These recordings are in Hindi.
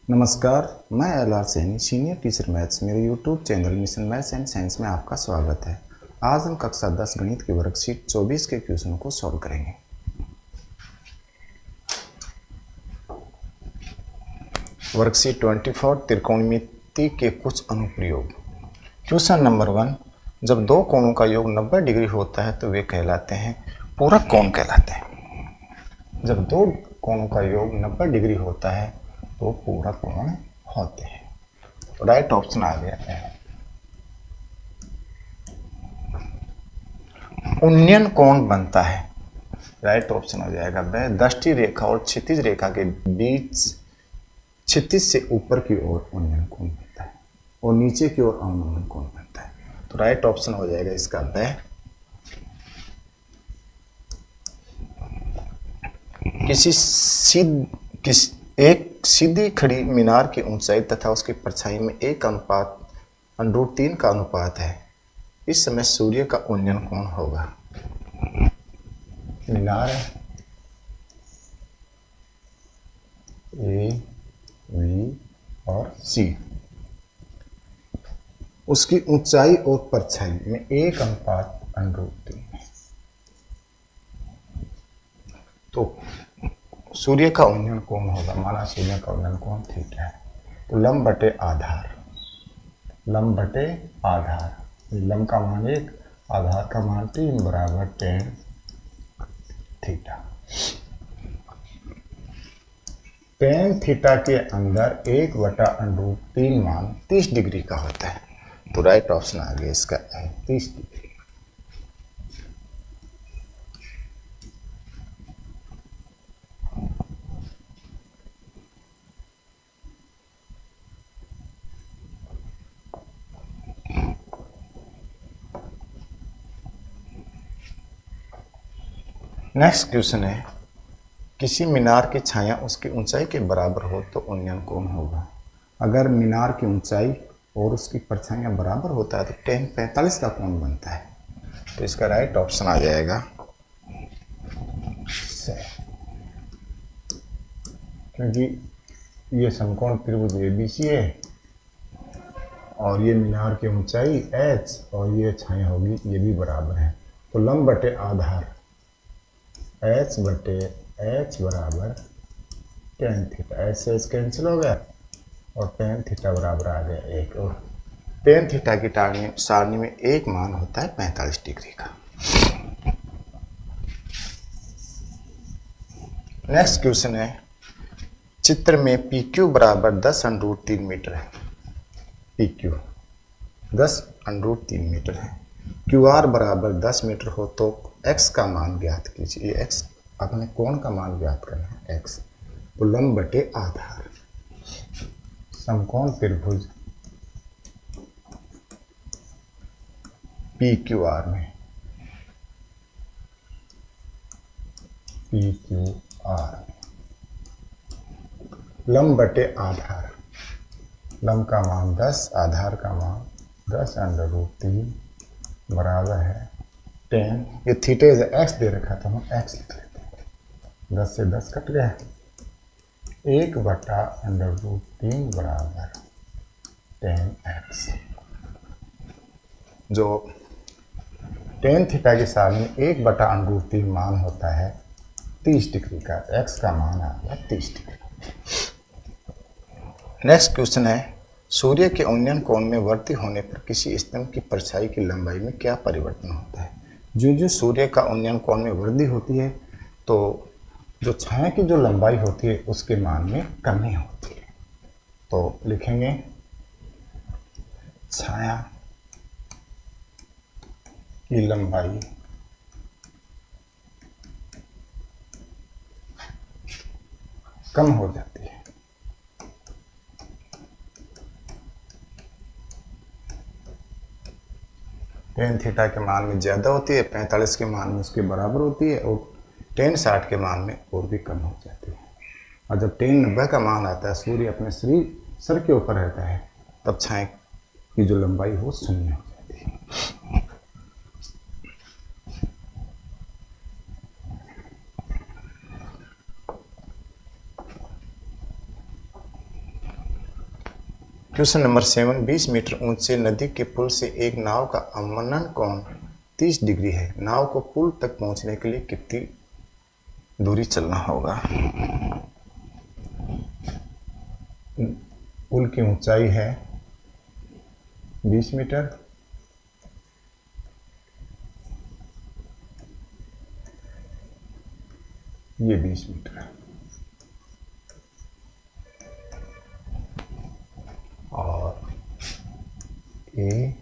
नमस्कार, मैं L R. Saini, senior teacher maths. मेरे YouTube channel mission maths and science में आपका स्वागत है। आज हम कक्षा 10 गणित की वर्कशीट 24 के क्वेश्चन को सॉल्व करेंगे। वर्कशीट 24 त्रिकोणमिति के कुछ अनुप्रयोग। क्वेश्चन नंबर 1, जब दो कोणों का योग 90 डिग्री होता है तो वे कहलाते हैं पूरक कोण कहलाते हैं। जब दो कोणों का योग 90 डिग्री होता है तो पूरक कोण होते हैं। तो राइट ऑप्शन आ गया है। उन्नयन कोण बनता है, राइट ऑप्शन हो जाएगा वह दृष्टि रेखा और क्षितिज रेखा के बीच क्षितिज से ऊपर की ओर उन्नयन कोण बनता है और नीचे की ओर अवनमन कोण बनता है। तो राइट ऑप्शन हो जाएगा इसका वह एक सीधी खड़ी मीनार की ऊंचाई तथा उसकी परछाई में 1:3 का अनुपात है। इस समय सूर्य का उन्नयन कोण होगा। मीनार है ए, बी और सी, उसकी ऊंचाई और परछाई में 1:3 है। तो सूर्य का उन्नयन कोण होगा, माना सूर्य का उन्नयन कोण थीटा है। तो लंब बटे आधार, लंब बटे आधार, लंब का मान 1, आधार का मान 3 बराबर tan थीटा। tan थीटा के अंदर 1/√3 मान 30 डिग्री का होता है। तो राइट ऑप्शन आ गया इसका 30 डिग्री। नेक्स्ट क्वेश्चन है, किसी मीनार की छाया उसकी ऊंचाई के बराबर हो तो उन्नयन कोण होगा। अगर मीनार की ऊंचाई और उसकी परछाइयां बराबर होता है तो tan 45 का कोण बनता है। तो इसका राइट ऑप्शन आ जाएगा क्योंकि ये समकोण त्रिभुज ABC है और ये मीनार की ऊंचाई h और ये छाया होगी, ये भी बराबर है। तो लंब बटे आधार h बटे h बराबर tan थीटा, h से h कैंसिल हो गया और tan थीटा बराबर आ गया 1। और tan थीटा की सारणी में एक मान होता है 45 डिग्री का। नेक्स्ट क्वेश्चन है, चित्र में PQ बराबर 10√3 मीटर है। PQ 10√3 मीटर है। QR बराबर 10 मीटर हो तो x का मान ज्ञात कीजिए। x अपने कोण का मान ज्ञात करना है x। तो लंब बटे आधार, समकोण त्रिभुज PQR में लंब बटे आधार, लंब का मान 10, आधार का मान 10√3 बराबर है tan, ये थीटा इज x दे रखा था, हम x लिख लेते हैं। 10 से 10 कट गया, 1/√3 बराबर tan x। जो tan थीटा की सारणी 1/√3 मान होता है 30 डिग्री का, x का मान आ गया 30 डिग्री। नेक्स्ट क्वेश्चन है, सूर्य के उन्नयन कोण में वृद्धि होने पर किसी स्तंभ की परछाई की लंबाई में क्या परिवर्तन होता है। जो सूर्य का उन्नयन कोण में वृद्धि होती है तो जो छाया की जो लंबाई होती है उसके मान में कमी होती है। तो लिखेंगे छाया की लंबाई कम हो जाती है। tan थीटा के मान में ज़्यादा होती है, 45 के मान में उसके बराबर होती है और tan 60 के मान में और भी कम हो जाती है। और जब tan 90 का मान आता है, सूर्य अपने सर के ऊपर रहता है, तब छाया की जो लंबाई हो 0 हो जाती है। क्वेश्चन नंबर 7, 20 मीटर ऊंचे नदी के पुल से एक नाव का अवनमन कोण 30 डिग्री है। नाव को पुल तक पहुंचने के लिए कितनी दूरी चलना होगा? पुल की ऊंचाई है 20 मीटर, ये 20 मीटर है, और ए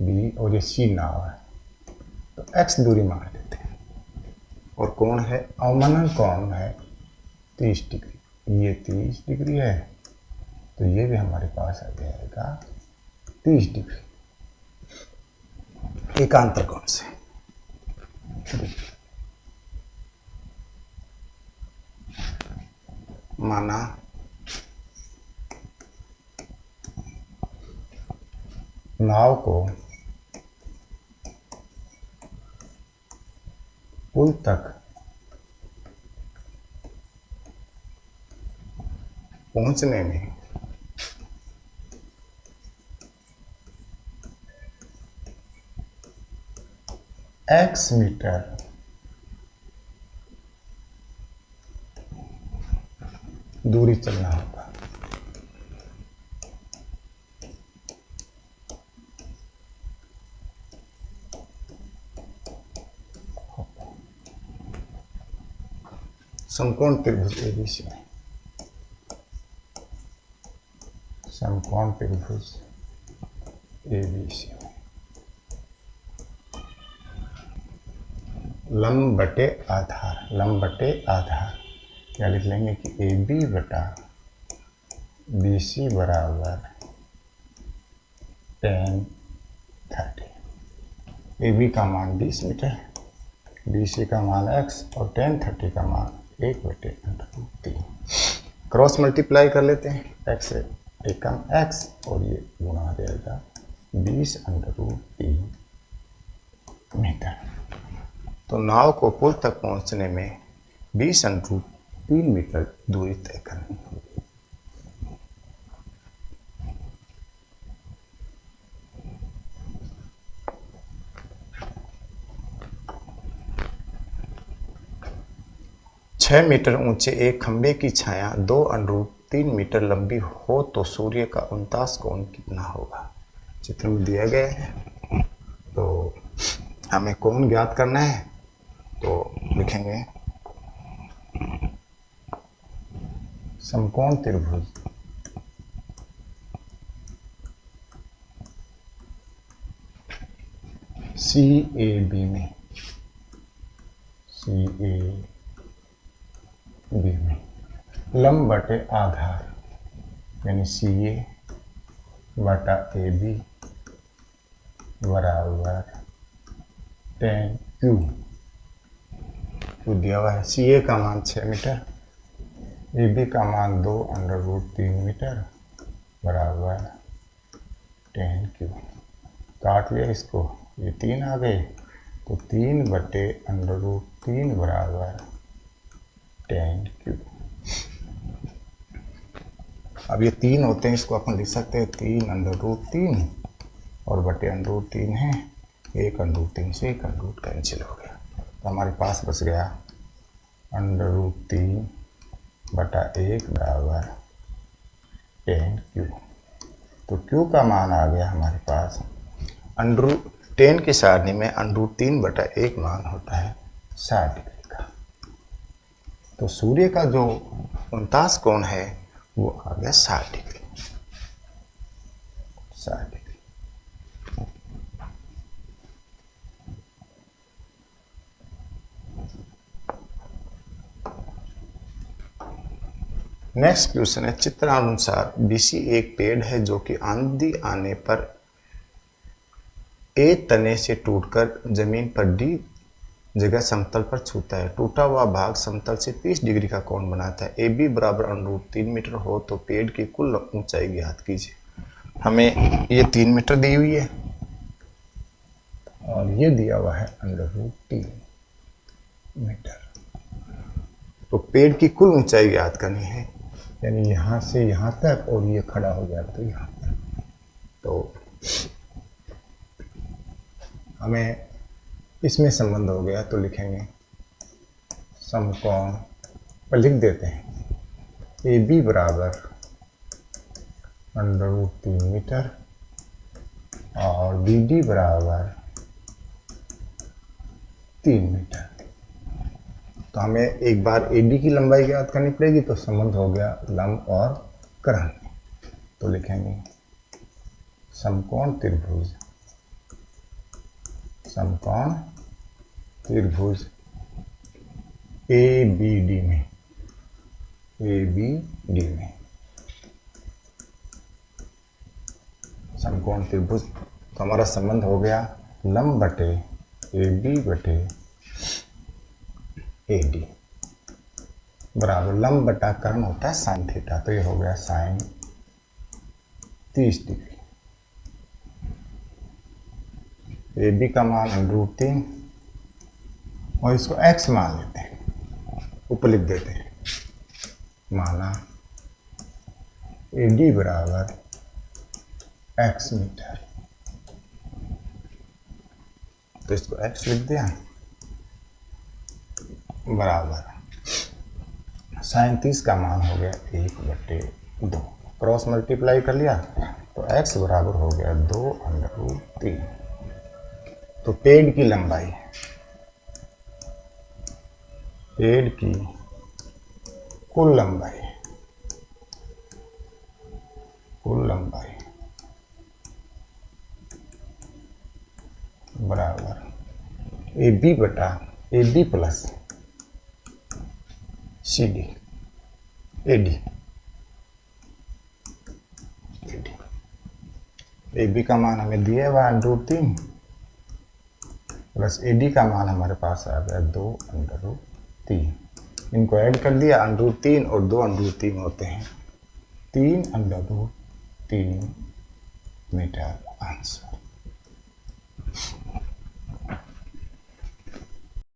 बी और ये सी नाव है, तो एक्स दूरी मान लेते हैं। और कोण है, अवनमन कोण है 30 डिग्री, ये 30 डिग्री है, तो ये भी हमारे पास आ जाएगा 30 डिग्री एकांतर कोण से। माना नाव को पुल तक पहुंचने में x मीटर दूरी चलना होगा। समकोण त्रिभुज एबीसी में, समकोण त्रिभुज एबीसी में लंब बटे आधार, लंब बटे आधार क्या लिख लेंगे कि ए बी बटा बी सी बराबर tan 30। ए बी का मान 20 मीटर, बी सी का मान x और tan 30 का मान 1/√3। क्रॉस मल्टीप्लाई कर लेते हैं, x से एकम x और ये गुणा हो जाएगा 20√3 मीटर। तो नाव को पुल तक पहुंचने में 20√3 मीटर दूरी तय करनी होगी। छह मीटर ऊंचे एक खंभे की छाया 2√3 मीटर लंबी हो तो सूर्य का उनतास कोण कितना होगा? चित्र में दिया गया है, तो हमें कोण ज्ञात करना है। तो लिखेंगे समकोण त्रिभुज सी ए बी में, सी ए बी में लंब बटे आधार यानी सी ए बटा ए बी बराबर tan क्यू। क्यू दिया हुआ है, सी ए का मान 6 मीटर, ए बी का मान 2√3 मीटर बराबर tan क्यू। काट लिया इसको, ये 3 आ गए, तो 3/√3 बराबर tan क्यू। अब ये 3 होते हैं, इसको अपन लिख सकते हैं 3/√3 और बटे √3 है, 1/3 से 1 रूट कैंसिल हो गया, तो हमारे पास बच गया √3 बटा 1 बराबर tan क्यू। तो क्यू का मान आ गया हमारे पास tan की सारणी में √3 बटा 1 मान होता है 60 डिग्री का। तो सूर्य का जो उनतास कोण है वो आ गया 60 डिग्री, 60 डिग्री। नेक्स्ट क्वेश्चन है, चित्रानुसार बीसी एक पेड़ है जो कि आंधी आने पर ए तने से टूटकर जमीन पर डी जगह समतल पर छूता है। टूटा हुआ भाग समतल से 30 डिग्री का कोण बनाता है। ए बी बराबर √3 मीटर हो तो पेड़ की कुल ऊंचाई ज्ञात कीजिए। हमें ये 3 मीटर दी हुई है और ये दिया हुआ है √3 मीटर। तो पेड़ की कुल ऊंचाई ज्ञात करनी है, यानी यहाँ से यहाँ तक, और ये खड़ा हो गया तो यहाँ तक। तो हमें इसमें संबंध हो गया, तो लिखेंगे समकोण पर लिख देते हैं ए बी बराबर √3 मीटर और बी डी बराबर 3 मीटर। तो हमें एक बार ए डी की लंबाई ज्ञात करनी पड़ेगी, तो संबंध हो गया लंब और कर्ण। तो लिखेंगे समकोण त्रिभुज ए बी डी में समकोण त्रिभुज। तो हमारा संबंध हो गया लंब बटे ए बी बटे ए डी बराबर लंब बटा कर्ण होता है साइन थीटा। तो ये हो गया साइन 30 डिग्री। ए बी का मान √3 और इसको x मान लेते हैं, ऊपर लिख देते हैं। माना ए डी बराबर x मीटर, तो इसको x लिख दिया बराबर साइन 30 का मान हो गया 1/2। क्रॉस मल्टीप्लाई कर लिया तो x बराबर हो गया 2√3। तो पेड़ की लंबाई, पेड़ की कुल लंबाई बराबर ए बी बटा A D plus C D A D. A B का मान हमें दिया हुआ √3 प्लस ए डी का मान हमारे पास आ गया 2√3। इनको ऐड कर दिया, √3 और 2√3 होते हैं 3√3 मीटर आंसर।